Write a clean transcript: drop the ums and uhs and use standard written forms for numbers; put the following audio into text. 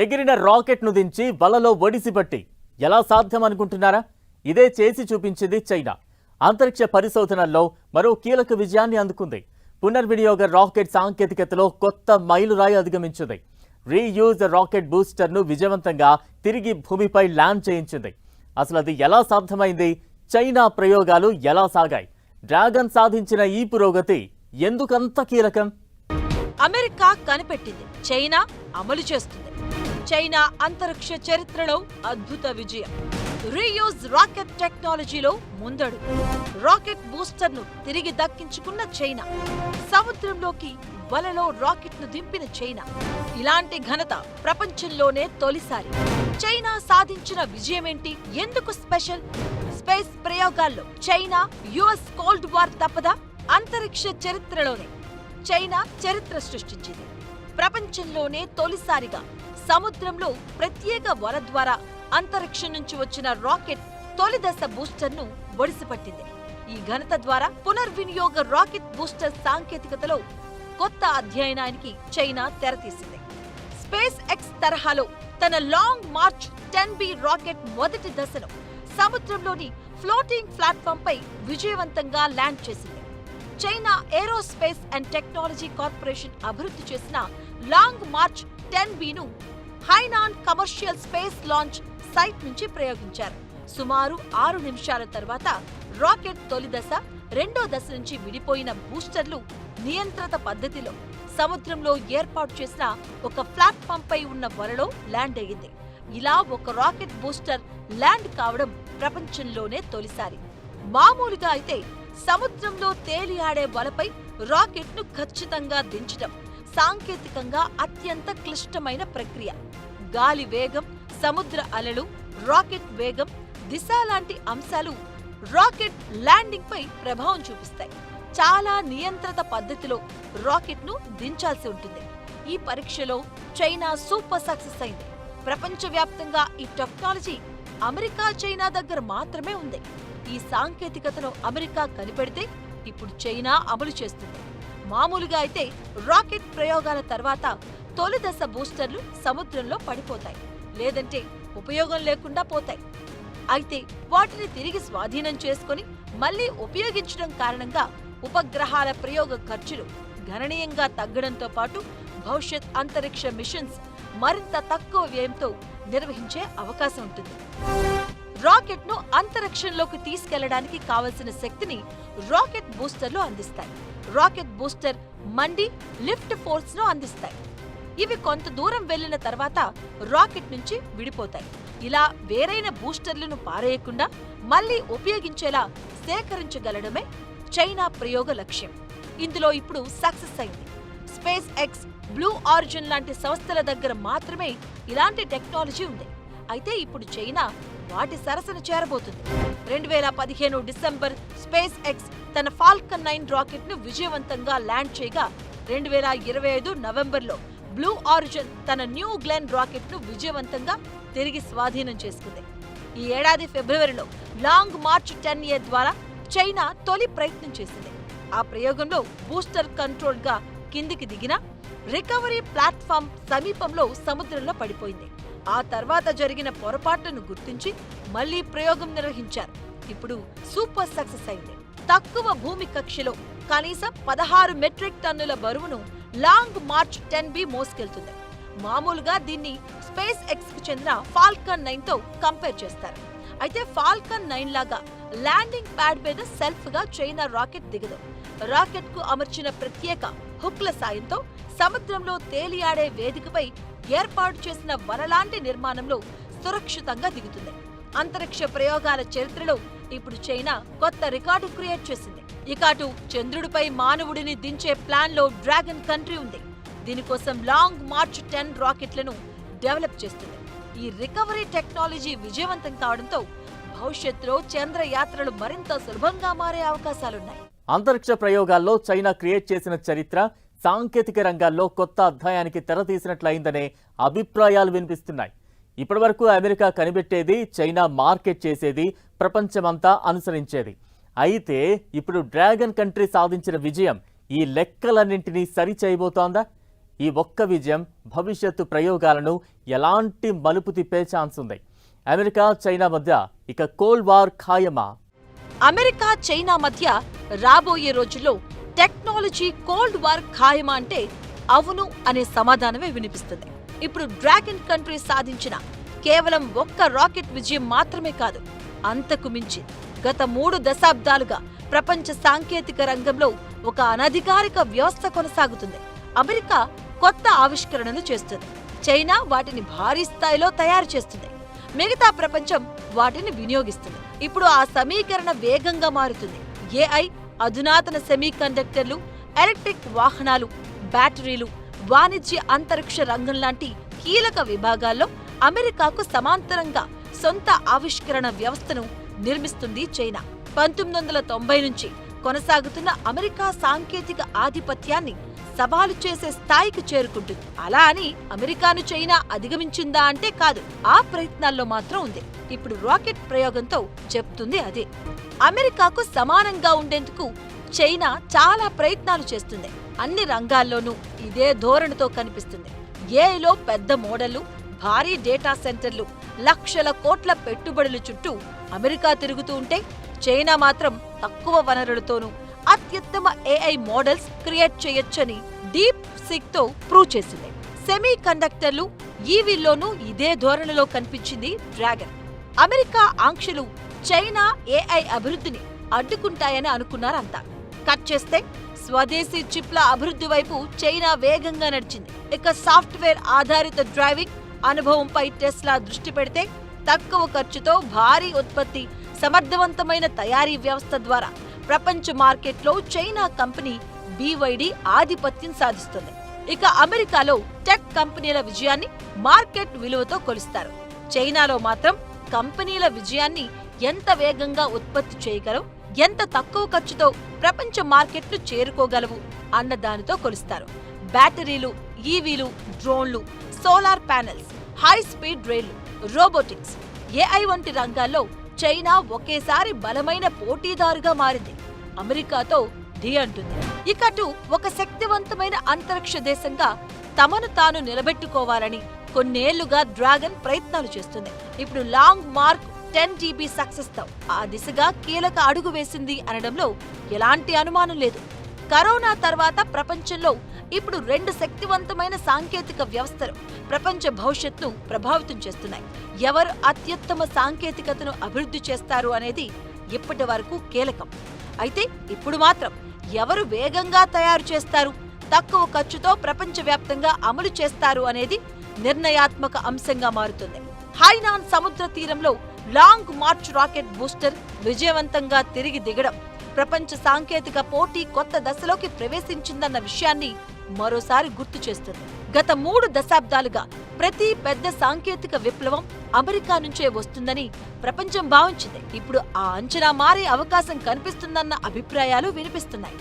ఎగిరిన రాకెట్ను దించి వలలో ఒడిసిపట్టి ఎలా సాధ్యం అనుకుంటున్నారా? ఇదే చేసి చూపించింది చైనా. అంతరిక్ష పరిశోధనల్లో మరో కీలక విజయాన్ని అందుకుంది. పునర్వినియోగ రాకెట్ సాంకేతికతలో కొత్త మైలురాయి అధిగమించింది. రీయూజ్ రాకెట్ బూస్టర్ను విజయవంతంగా తిరిగి భూమిపై ల్యాండ్ చేయించింది. అసలు అది ఎలా సాధ్యమైంది? చైనా ప్రయోగాలు ఎలా సాగాయి? డ్రాగన్ సాధించిన ఈ పురోగతి ఎందుకంత కీలకం? అమెరికా కనిపెట్టింది, చైనా అమలు చేస్తుంది. చైనా అంతరిక్ష చరిత్రలో అద్భుత విజయం. రీయూజ్ రాకెట్ టెక్నాలజీలో ముందడుగు. రాకెట్ బూస్టర్ను తిరిగి దక్కించుకున్న చైనా. సముద్రంలోకి వలలో రాకెట్ను దింపిన చైనా. ఇలాంటి ఘనత ప్రపంచంలోనే తొలిసారి. చైనా సాధించిన విజయమేంటి? ఎందుకు స్పెషల్? స్పేస్ ప్రయోగాల్లో చైనా యుఎస్ కోల్డ్ వార్ తప్పదా? అంతరిక్ష చరిత్రలోనే చైనా చరిత్ర సృష్టించింది. ప్రపంచంలోనే తొలిసారిగా సముద్రంలో ప్రత్యేక వల ద్వారా అంతరిక్షం నుంచి వచ్చిన రాకెట్ తొలి దశ బూస్టర్ను ఒడిసిపట్టింది. ఈ ఘనత ద్వారా పునర్వినియోగ రాకెట్ బూస్టర్ సాంకేతికతలో కొత్త అధ్యయనానికి చైనా తెరతీసింది. స్పేస్ ఎక్స్ తరహాలో తన లాంగ్ మార్చ్ 10B రాకెట్ మొదటి దశను సముద్రంలోని ఫ్లోటింగ్ ప్లాట్ఫామ్ పై విజయవంతంగా ల్యాండ్ చేసింది. China aerospace and technology corporation అభివృద్ధి చేసిన లాంగ్ మార్చ్ 10Bను Hainan commercial space launch site నుంచి ప్రయోగించారు. సుమారు 6 నిమిషాల తర్వాత రాకెట్ తొలి దశ, రెండో దశ నుంచి విడిపోయిన బూస్టర్లు నియంత్రిత పద్ధతిలో సముద్రంలో ఏర్పాటు చేసిన ఒక ప్లాట్ఫామ్ పై ఉన్న వలలో ల్యాండ్ అయ్యింది. ఇలా ఒక రాకెట్ బూస్టర్ ల్యాండ్ కావడం ప్రపంచంలోనే తొలిసారి. మామూలుగా అయితే సముద్రంలో తేలియాడే వలపై రాకెట్ను ఖచ్చితంగా దించడం సాంకేతికంగా అత్యంత క్లిష్టమైన ప్రక్రియ. గాలి వేగం, సముద్ర అలలు, రాకెట్ వేగం, దిశ లాంటి అంశాలు రాకెట్ ల్యాండింగ్ పై ప్రభావం చూపిస్తాయి. చాలా నియంత్రిత పద్ధతిలో రాకెట్ను దించాల్సి ఉంటుంది. ఈ పరీక్షలో చైనా సూపర్ సక్సెస్ అయింది. ప్రపంచవ్యాప్తంగా ఈ టెక్నాలజీ అమెరికా, చైనా దగ్గర మాత్రమే ఉంది. ఈ సాంకేతికతను అమెరికా కనిపెడితే ఇప్పుడు చైనా అమలు చేస్తుంది. మామూలుగా అయితే రాకెట్ ప్రయోగాల తర్వాత తొలి దశ బూస్టర్లు సముద్రంలో పడిపోతాయి, లేదంటే ఉపయోగం లేకుండా పోతాయి. అయితే వాటిని తిరిగి స్వాధీనం చేసుకుని మళ్లీ ఉపయోగించడం కారణంగా ఉపగ్రహాల ప్రయోగ ఖర్చులు గణనీయంగా తగ్గడంతో పాటు భవిష్యత్ అంతరిక్ష మిషన్స్ మరింత తక్కువ వ్యయంతో నిర్వహించే అవకాశం ఉంటుంది. రాకెట్ను అంతరిక్షంలోకి తీసుకెళ్లడానికి కావలసిన శక్తిని రాకెట్ బూస్టర్లు అందిస్తాయి. రాకెట్ బూస్టర్ మండి లిఫ్ట్ ఫోర్స్ ను అందిస్తాయి. ఇవి కొంత దూరం వెళ్లిన తర్వాత రాకెట్ నుంచి విడిపోతాయి. ఇలా వేరైన బూస్టర్లను పారేయకుండా మళ్లీ ఉపయోగించేలా సేకరించగలడమే చైనా ప్రయోగ లక్ష్యం. ఇందులో ఇప్పుడు సక్సెస్ అయింది. స్పేస్ ఎక్స్, బ్లూ ఆరిజిన్ లాంటి సంస్థల దగ్గర మాత్రమే ఇలాంటి టెక్నాలజీ ఉంది. అయితే ఇప్పుడు చైనా వాటి సరసన చేరబోతుంది. 2015 డిసెంబర్ స్పేస్ ఎక్స్ తన ఫాల్కన్ 9 రాకెట్ ను విజయవంతంగా ల్యాండ్ చేయగా 2025 నవంబర్లో బ్లూ ఆరిజిన్ తన న్యూ గ్లెన్ రాకెట్ ను విజయవంతంగా తిరిగి స్వాధీనం చేసుకుంది. ఈ ఏడాది ఫిబ్రవరిలో లాంగ్ మార్చ్ 10A ద్వారా చైనా తొలి ప్రయత్నం చేసింది. ఆ ప్రయోగంలో బూస్టర్ కంట్రోల్ గా కిందికి దిగిన రికవరీ ప్లాట్ఫామ్ సమీపంలో సముద్రంలో పడిపోయింది. ఆ తర్వాత జరిగిన పొరపాట్లను గుర్తించి మళ్లీ ప్రయోగం నిర్వహించారు. ఇప్పుడు సూపర్ సక్సెస్ అయింది. తక్కువ భూమి కక్షలో కనీసం 16 మెట్రిక్ టన్నుల బరువును లాంగ్ మార్చ్ 10B మోసుకెళ్తుంది. మామూలుగా దీన్ని స్పేస్ ఎక్స్ కు చెందిన ఫాల్కన్ 9 తో కంపేర్ చేస్తారు. అయితే ఫాల్కన్ 9 లాగా ల్యాండింగ్ ప్యాడ్ మీద సెల్ఫ్ గా చైనా రాకెట్ దిగదు. రాకెట్ కు అమర్చిన ప్రత్యేక హుక్ల సాయంతో సముద్రంలో తేలియాడే వేదికపై ఏర్పాటు చేసిన వలలాంటి నిర్మాణంలో సురక్షితంగా దిగుతుంది. అంతరిక్ష ప్రయోగాల చరిత్రలో ఇప్పుడు చైనా కొత్త రికార్డు క్రియేట్ చేసింది. ఇక అటు చంద్రుడిపై మానవుడిని దించే ప్లాన్ లో డ్రాగన్ కంట్రీ ఉంది. దీనికోసం లాంగ్ మార్చ్ 10 రాకెట్లను డెవలప్ చేస్తుంది. ఈ రికవరీ టెక్నాలజీ విజయవంతం కావడంతో భవిష్యత్తులో చంద్రయాత్రలు మరింత సులభంగా మారే అవకాశాలున్నాయి. అంతరిక్ష ప్రయోగాల్లో చైనా క్రియేట్ చేసిన చరిత్ర సాంకేతిక రంగాల్లో కొత్త అధ్యాయానికి తెరతీసినట్లయిందనే అభిప్రాయాలు వినిపిస్తున్నాయి. ఇప్పటివరకు అమెరికా కనిపెట్టేది, చైనా మార్కెట్ చేసేది, ప్రపంచమంతా అనుసరించేది. అయితే ఇప్పుడు డ్రాగన్ కంట్రీ సాధించిన విజయం ఈ లెక్కలన్నింటినీ సరి చేయబోతోందా? ఈ ఒక్క విజయం భవిష్యత్తు ప్రయోగాలను ఎలాంటి మలుపు తిప్పే ఛాన్స్ ఉంది? అమెరికా చైనా మధ్య ఇక కోల్డ్ వార్ ఖాయమా? అమెరికా చైనా మధ్య రాబోయే రోజుల్లో టెక్నాలజీ కోల్డ్ వార్ ఖాయమా అంటే అవును అనే సమాధానమే వినిపిస్తుంది. ఇప్పుడు డ్రాగన్ కంట్రీ సాధించిన కేవలం ఒక్క రాకెట్ విజయం మాత్రమే కాదు, అంతకు మించి గత 3 దశాబ్దాలుగా ప్రపంచ సాంకేతిక రంగంలో ఒక అనధికారిక వ్యవస్థ కొనసాగుతుంది. అమెరికా కొత్త ఆవిష్కరణలు చేస్తుంది, చైనా వాటిని భారీ స్థాయిలో తయారు చేస్తుంది, మిగతా ప్రపంచం వాటిని వినియోగిస్తుంది. ఇప్పుడు ఆ సమీకరణ వేగంగా మారుతుంది. ఏఐ, అధునాతన సెమీకండక్టర్లు, ఎలక్ట్రిక్ వాహనాలు, బ్యాటరీలు, వాణిజ్య అంతరిక్ష రంగం లాంటి కీలక విభాగాల్లో అమెరికాకు సమాంతరంగా సొంత ఆవిష్కరణ వ్యవస్థను నిర్మిస్తుంది చైనా. 1990 నుంచి కొనసాగుతున్న అమెరికా సాంకేతిక ఆధిపత్యాన్ని సవాలు చేసే స్థాయికి చేరుకుంటుంది. అలా అని అమెరికాను చైనా అధిగమించిందా అంటే కాదు, ఆ ప్రయత్నాల్లో మాత్రం ఉంది. ఇప్పుడు రాకెట్ ప్రయోగంతో చెప్తుంది అదే. అమెరికాకు సమానంగా ఉండేందుకు చైనా చాలా ప్రయత్నాలు చేస్తుంది. అన్ని రంగాల్లోనూ ఇదే ధోరణితో కనిపిస్తుంది. ఏఐలో పెద్ద మోడళ్లు, భారీ డేటా సెంటర్లు, లక్షల కోట్ల పెట్టుబడుల చుట్టూ అమెరికా తిరుగుతూ ఉంటే, చైనా మాత్రం తక్కువ వనరులతోనూ అత్యుత్తమ ఏఐ మోడల్స్ క్రియేట్ చేయొచ్చని డీప్ సీక్ తో ప్రూవ్ చేసింది. సెమీ కండక్టర్లు, ఈవీల్లోనూ ఇదే ధోరణిలో కనిపించింది డ్రాగన్. అమెరికా ఆంక్షలు చైనా ఏఐ అభివృద్ధిని అడ్డుకుంటాయని అనుకున్నారంతా. కట్ చేస్తే స్వదేశీ చిప్ల అభివృద్ధి వైపు చైనా వేగంగా నడిచింది. ఇక సాఫ్ట్వేర్ ఆధారిత డ్రైవింగ్ అనుభవంపై టెస్లా దృష్టి పెడితే, తక్కువ ఖర్చుతో భారీ ఉత్పత్తి, సమర్థవంతమైన తయారీ వ్యవస్థ ద్వారా ప్రపంచ మార్కెట్లో చైనా కంపెనీ BYD ఆధిపత్యం సాధిస్తుంది. ఇక అమెరికాలో టెక్ కంపెనీల విజయాన్ని మార్కెట్ విలువతో కొలుస్తారు. చైనాలో మాత్రం కంపెనీల విజయాన్ని ఎంత వేగంగా ఉత్పత్తి చేయగలవు, ఎంత తక్కువ ఖర్చుతో ప్రపంచ మార్కెట్ను చేరుకోగలవు అన్న దానితో కొలుస్తారు. బ్యాటరీలు, ఈవీలు, డ్రోన్లు, సోలార్ ప్యానెల్స్, హై స్పీడ్ రైళ్లు, రోబోటిక్స్, ఏఐ వంటి రంగాల్లో చైనా ఒకేసారి బలమైన పోటీదారుగా మారింది. అమెరికాతో ఢీ అంటుంది. ఇకటు ఒక శక్తివంతమైన అంతరిక్ష దేశంగా తమను తాను నిలబెట్టుకోవాలని కొన్నేళ్లుగా డ్రాగన్ ప్రయత్నాలు చేస్తుంది. ఇప్పుడు లాంగ్ మార్క్ 10 GB సక్సెస్ తో ఆ దిశగా కీలక అడుగు వేసింది అనడంలో ఎలాంటి అనుమానం లేదు. కరోనా తర్వాత ప్రపంచంలో ఇప్పుడు 2 శక్తివంతమైన సాంకేతిక వ్యవస్థలు ప్రపంచ భవిష్యత్తును ప్రభావితం చేస్తున్నాయి. ఎవరు అత్యుత్తమ సాంకేతికతను అభివృద్ధి చేస్తారు అనేది ఇప్పటి వరకు కీలకం. అయితే ఇప్పుడు మాత్రం ఎవరు వేగంగా తయారు చేస్తారు, తక్కువ ఖర్చుతో ప్రపంచవ్యాప్తంగా అమలు చేస్తారు అనేది నిర్ణయాత్మక అంశంగా మారుతుంది. హైనాన్ సముద్ర తీరంలో లాంగ్ మార్చ్ రాకెట్ బూస్టర్ విజయవంతంగా తిరిగి దిగడం ప్రపంచ సాంకేతిక పోటీ కొత్త దశలోకి ప్రవేశించిందన్న విషయాన్ని మరోసారి గుర్తు చేస్తుంది. గత 3 దశాబ్దాలుగా ప్రతి పెద్ద సాంకేతిక విప్లవం అమెరికా నుంచే వస్తుందని ప్రపంచం భావించింది. ఇప్పుడు ఆ అంచనా మారే అవకాశం కనిపిస్తుందన్న అభిప్రాయాలు వినిపిస్తున్నాయి.